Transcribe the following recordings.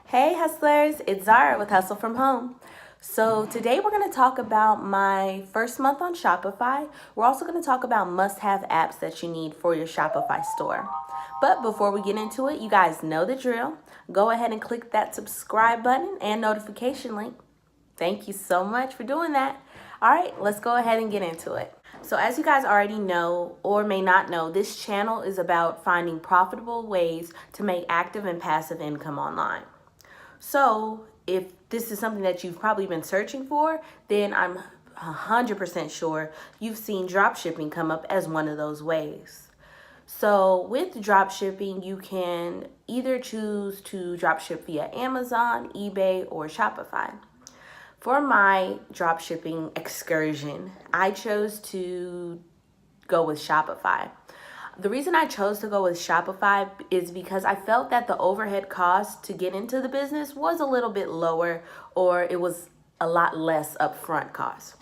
Hey hustlers, it's Zara with Hustle From Home. So today we're going to talk about my first month on Shopify. We're also going to talk about must-have apps that you need for your Shopify store. But before we get into it, you guys know the drill. Go ahead and click that subscribe button and notification link. Thank you so much for doing that. All right, let's go ahead and get into it. So as you guys already know or may not know, this channel is about finding profitable ways to make active and passive income online. So if this is something that you've probably been searching for, then I'm 100% sure you've seen drop shipping come up as one of those ways. So with drop shipping, you can either choose to drop ship via Amazon, eBay, or Shopify. For my drop shipping excursion, I chose to go with Shopify. The reason I chose to go with Shopify is because I felt that the overhead cost to get into the business was a little bit lower, or it was a lot less upfront cost.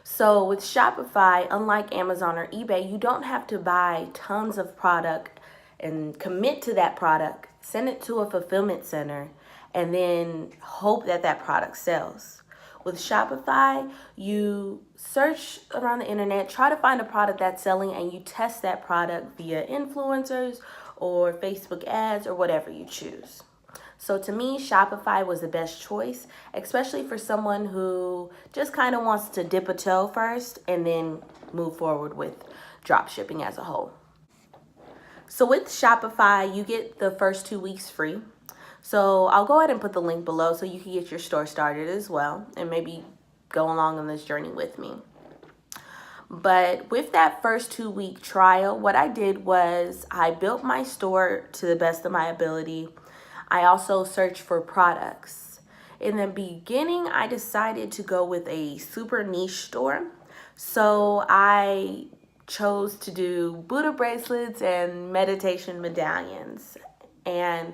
So with Shopify, unlike Amazon or eBay, you don't have to buy tons of product and commit to that product, send it to a fulfillment center, and then hope that that product sells. With Shopify, you search around the internet, try to find a product that's selling, and you test that product via influencers or Facebook ads or whatever you choose. So to me, Shopify was the best choice, especially for someone who just kind of wants to dip a toe first and then move forward with drop shipping as a whole. So with Shopify, you get the first 2 weeks free. So I'll go ahead and put the link below so you can get your store started as well and maybe go along on this journey with me. But with that first 2-week trial, what I did was I built my store to the best of my ability. I also searched for products. In the beginning, I decided to go with a super niche store. So I chose to do Buddha bracelets and meditation medallions. And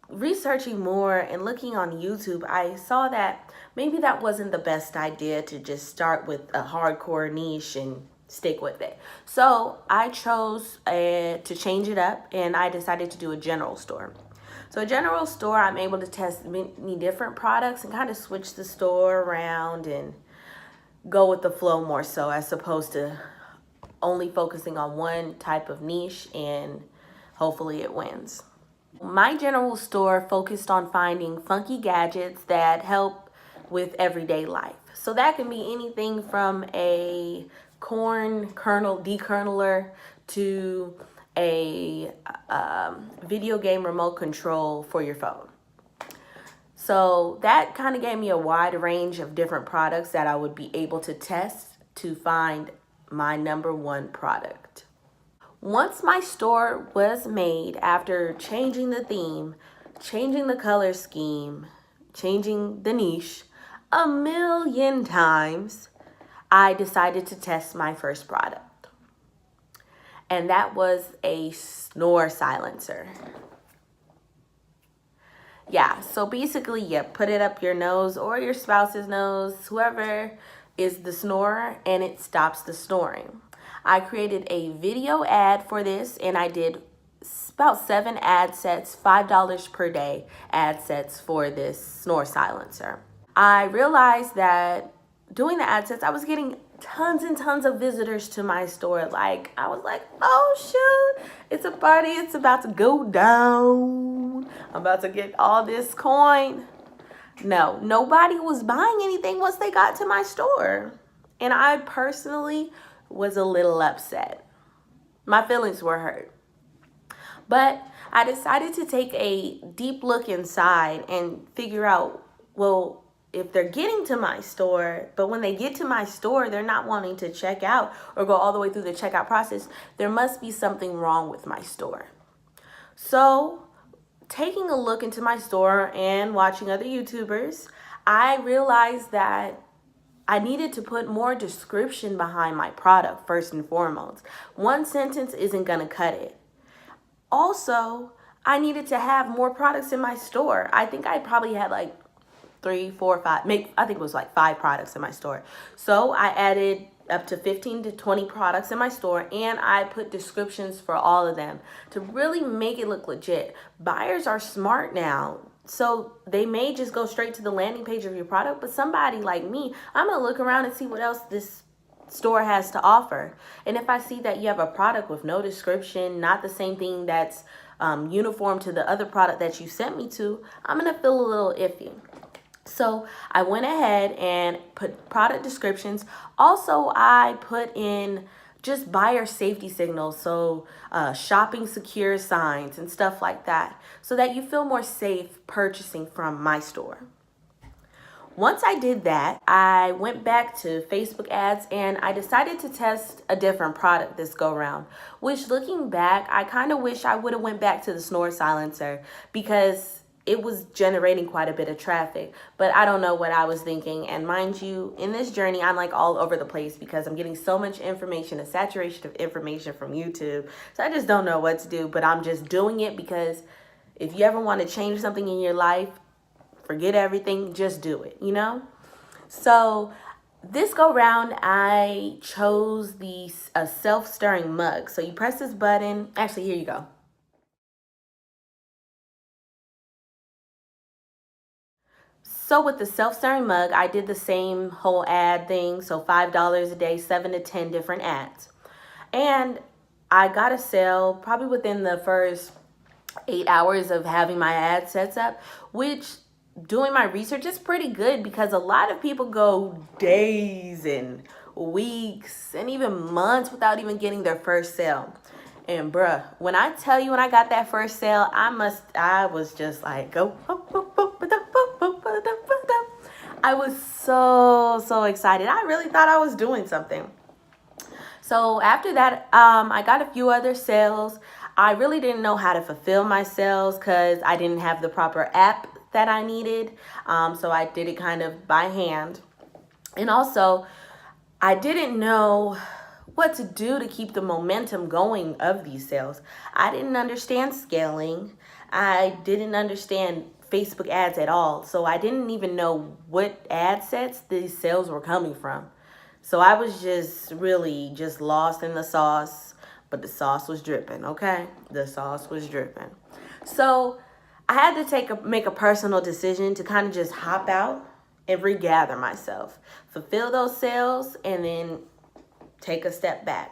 researching more and looking on YouTube, I saw that maybe that wasn't the best idea to just start with a hardcore niche and stick with it. So I chose to change it up, and I decided to do a general store. So a general store, I'm able to test many different products and kind of switch the store around and go with the flow more so, as opposed to only focusing on one type of niche and hopefully it wins. My general store focused on finding funky gadgets that help with everyday life. So that can be anything from a corn kernel dekerneler to a video game remote control for your phone. So that kind of gave me a wide range of different products that I would be able to test to find my number one product. Once my store was made, after changing the theme, changing the color scheme, changing the niche a million times, I decided to test my first product. And that was a snore silencer. Yeah, so basically you put it up your nose or your spouse's nose, whoever is the snorer, and it stops the snoring. I created a video ad for this, and I did about 7 ad sets, $5 per day ad sets for this snore silencer. I realized that doing the ad sets, I was getting tons and tons of visitors to my store. Like, I was like, oh shoot, it's a party, it's about to go down. I'm about to get all this coin. No, nobody was buying anything once they got to my store. And I personally was a little upset. My feelings were hurt. But I decided to take a deep look inside and figure out, well, if they're getting to my store, but when they get to my store, they're not wanting to check out or go all the way through the checkout process, there must be something wrong with my store. So taking a look into my store and watching other YouTubers, I realized that I needed to put more description behind my product first and foremost. One sentence isn't gonna cut it. Also, I needed to have more products in my store. I think I probably had like 3, 4, 5, maybe I think it was like 5 products in my store. So I added up to 15 to 20 products in my store, and I put descriptions for all of them to really make it look legit. Buyers are smart now. So they may just go straight to the landing page of your product, but somebody like me, I'm gonna look around and see what else this store has to offer. And if I see that you have a product with no description, not the same thing that's uniform to the other product that you sent me to, I'm gonna feel a little iffy. So I went ahead and put product descriptions. Also, I put in just buyer safety signals, so shopping secure signs and stuff like that, so that you feel more safe purchasing from my store. Once I did that, I went back to Facebook ads and I decided to test a different product this go round, which looking back, I kind of wish I would have went back to the snore silencer because it was generating quite a bit of traffic, but I don't know what I was thinking. And mind you, in this journey, I'm like all over the place because I'm getting so much information, a saturation of information from YouTube. So I just don't know what to do, but I'm just doing it because if you ever want to change something in your life, forget everything, just do it, you know? So this go round, I chose a self-stirring mug. So you press this button. Actually, here you go. So with the self-stirring mug, I did the same whole ad thing. So $5 a day, 7 to 10 different ads. And I got a sale probably within the first 8 hours of having my ad sets up, which doing my research is pretty good because a lot of people go days and weeks and even months without even getting their first sale. And bruh, when I tell you when I got that first sale, I was just like, go. I was so excited. I really thought I was doing something. So after that, I got a few other sales. I really didn't know how to fulfill my sales because I didn't have the proper app that I needed. So I did it kind of by hand. And also, I didn't know what to do to keep the momentum going of these sales. I didn't understand scaling. I didn't understand Facebook ads at all. So I didn't even know what ad sets these sales were coming from. So I was just really just lost in the sauce, but the sauce was dripping, okay? The sauce was dripping. So I had to make a personal decision to kind of just hop out and regather myself, fulfill those sales, and then take a step back.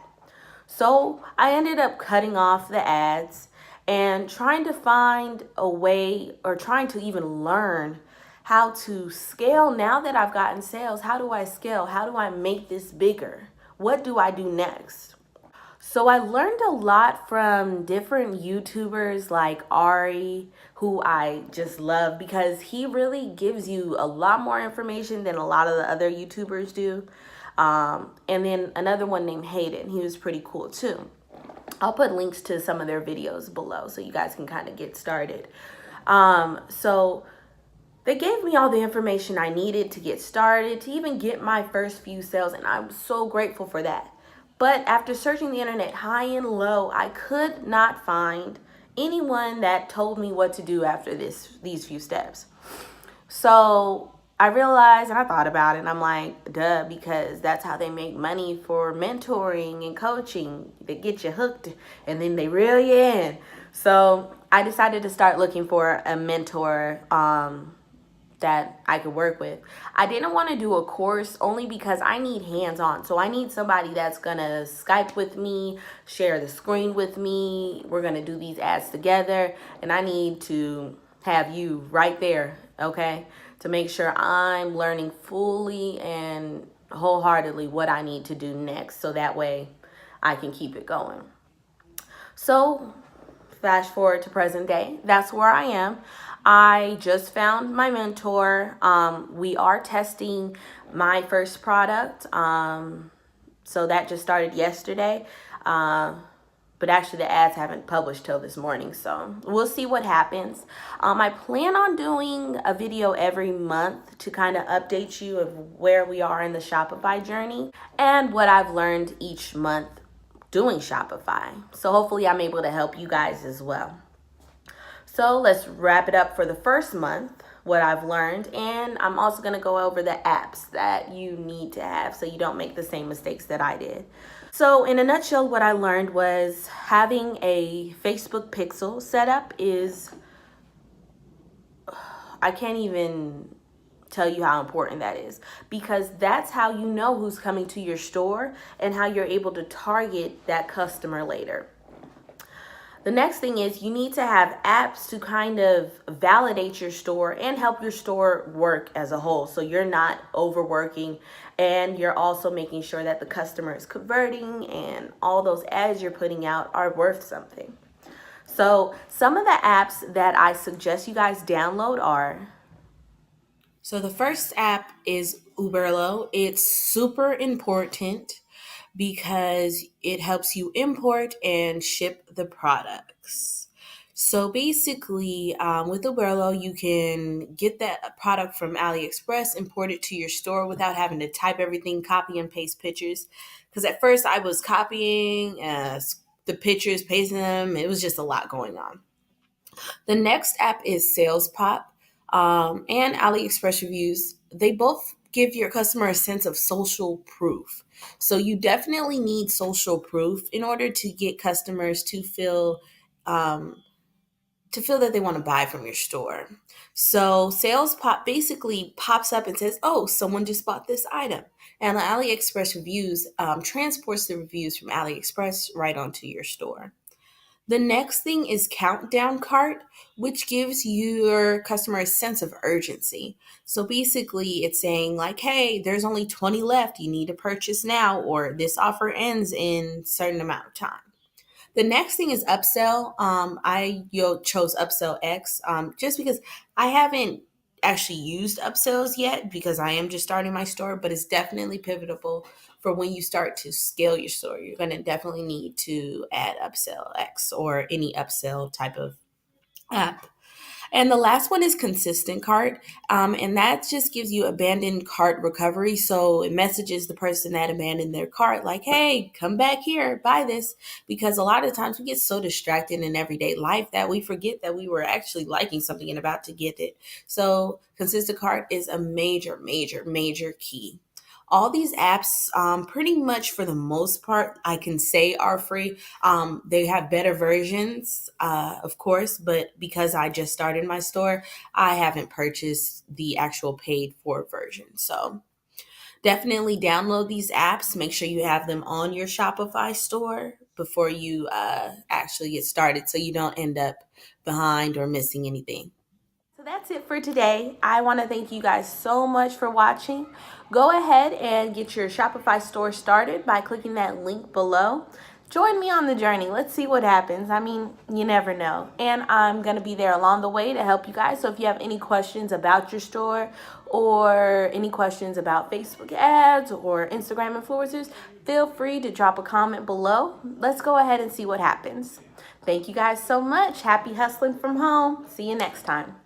So I ended up cutting off the ads and trying to find a way, or trying to even learn how to scale. Now that I've gotten sales, how do I scale? How do I make this bigger? What do I do next? So I learned a lot from different YouTubers like Ari, who I just love because he really gives you a lot more information than a lot of the other YouTubers do. And then another one named Hayden, he was pretty cool too. I'll put links to some of their videos below so you guys can kind of get started. So they gave me all the information I needed to get started, to even get my first few sales, and I'm so grateful for that. But after searching the internet high and low, I could not find anyone that told me what to do after these few steps. So I realized, and I thought about it, and I'm like, duh, because that's how they make money for mentoring and coaching. They get you hooked and then they reel you in. So I decided to start looking for a mentor that I could work with. I didn't want to do a course only because I need hands-on. So I need somebody that's gonna Skype with me, share the screen with me. We're gonna do these ads together, and I need to have you right there, okay? To make sure I'm learning fully and wholeheartedly what I need to do next, so that way I can keep it going. So fast forward to present day, that's where I am. I just found my mentor. We are testing my first product. So that just started yesterday. But actually the ads haven't published till this morning. So we'll see what happens. I plan on doing a video every month to kind of update you of where we are in the Shopify journey and what I've learned each month doing Shopify. So hopefully I'm able to help you guys as well. So let's wrap it up for the first month. what I've learned, and I'm also going to go over the apps that you need to have so you don't make the same mistakes that I did. So in a nutshell, what I learned was having a Facebook pixel setup is, I can't even tell you how important that is, because that's how you know who's coming to your store and how you're able to target that customer later. The next thing is you need to have apps to kind of validate your store and help your store work as a whole. So you're not overworking, and you're also making sure that the customer is converting and all those ads you're putting out are worth something. So some of the apps that I suggest you guys download are, so the first app is Uberlo. It's super important because it helps you import and ship the products. So basically, with Uberlo, you can get that product from AliExpress, import it to your store without having to type everything, copy and paste pictures. Because at first I was copying the pictures, pasting them. It was just a lot going on. The next app is SalesPop and AliExpress reviews. They both give your customer a sense of social proof. So you definitely need social proof in order to get customers um, to feel that they want to buy from your store. So SalesPop basically pops up and says, "Oh, someone just bought this item," and the AliExpress reviews transports the reviews from AliExpress right onto your store. The next thing is Countdown Cart, which gives your customer a sense of urgency. So basically, it's saying, like, hey, there's only 20 left. You need to purchase now, or this offer ends in a certain amount of time. The next thing is upsell. Chose upsell X just because I haven't actually used upsells yet because I am just starting my store, but it's definitely pivotal for when you start to scale your store. You're going to definitely need to add upsell X or any upsell type of app. And the last one is consistent cart. And that just gives you abandoned cart recovery. So it messages the person that abandoned their cart like, hey, come back here, buy this. Because a lot of times we get so distracted in everyday life that we forget that we were actually liking something and about to get it. So consistent cart is a major, major, major key. All these apps, pretty much for the most part, I can say are free. They have better versions, of course, but because I just started my store, I haven't purchased the actual paid for version. So definitely download these apps. Make sure you have them on your Shopify store before you actually get started so you don't end up behind or missing anything. So that's it for today. I want to thank you guys so much for watching. Go ahead and get your Shopify store started by clicking that link below. Join me on the journey. Let's see what happens. I mean, you never know. And I'm going to be there along the way to help you guys. So if you have any questions about your store or any questions about Facebook ads or Instagram influencers, feel free to drop a comment below. Let's go ahead and see what happens. Thank you guys so much. Happy hustling from home. See you next time.